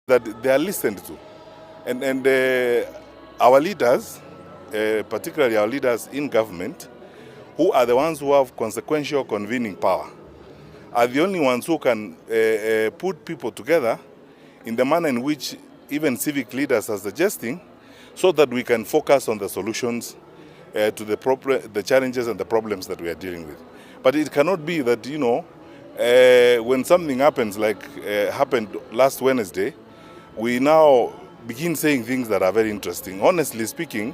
that they are listened to. And our leaders, particularly our leaders in government, who are the ones who have consequential convening power, are the only ones who can put people together in the manner in which even civic leaders are suggesting, so that we can focus on the solutions to the challenges and the problems that we are dealing with. But it cannot be that, when something happens like happened last Wednesday, we now begin saying things that are very interesting. Honestly speaking,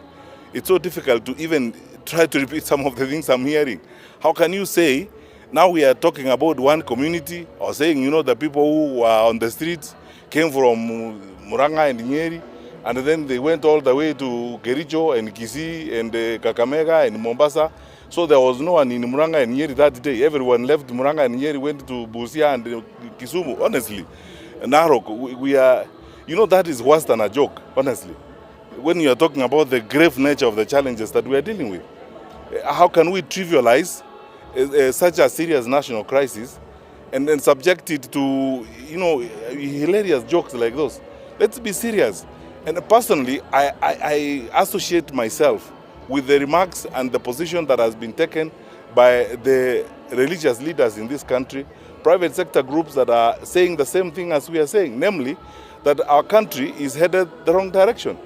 it's so difficult to even try to repeat some of the things I'm hearing. How can you say, now we are talking about one community, or saying, the people who were on the streets came from Muranga and Nyeri, and then they went all the way to Kericho and Kisii and Kakamega and Mombasa. So there was no one in Muranga and Nyeri that day. Everyone left Muranga and Nyeri, went to Busia and Kisumu. Honestly, Narok, we are, that is worse than a joke, honestly. When you are talking about the grave nature of the challenges that we are dealing with, how can we trivialize such a serious national crisis and then subject it to, hilarious jokes like those? Let's be serious. And personally, I associate myself with the remarks and the position that has been taken by the religious leaders in this country, private sector groups that are saying the same thing as we are saying, namely that our country is headed the wrong direction.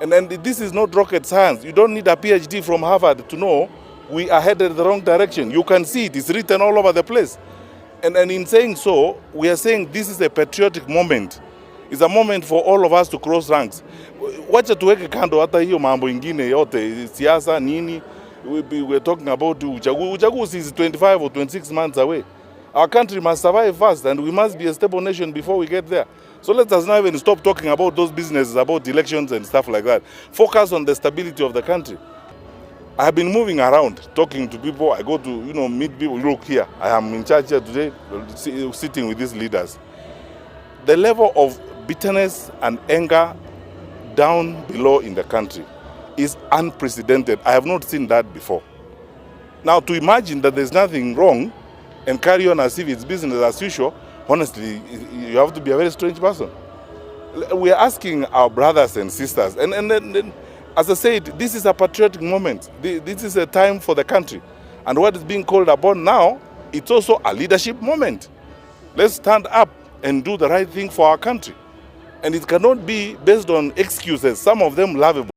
And this is not rocket science. You don't need a PhD from Harvard to know we are headed the wrong direction. You can see it. It's written all over the place. And in saying so, we are saying this is a patriotic moment. It's a moment for all of us to cross ranks. Wacha tuweke kando hata hiyo mambo ingine yote, siasa nini. We're talking about uchaguzi is 25 or 26 months away. Our country must survive first, and we must be a stable nation before we get there. So let us not even stop talking about those businesses, about elections and stuff like that. Focus on the stability of the country. I have been moving around, talking to people. I go to, meet people. Look here, I am in charge here today, sitting with these leaders. The level of bitterness and anger down below in the country is unprecedented. I have not seen that before. Now, to imagine that there's nothing wrong and carry on as if it's business as usual, honestly, you have to be a very strange person. We are asking our brothers and sisters, and then, as I said, this is a patriotic moment. This is a time for the country. And what is being called upon now, it's also a leadership moment. Let's stand up and do the right thing for our country. And it cannot be based on excuses, some of them lovable.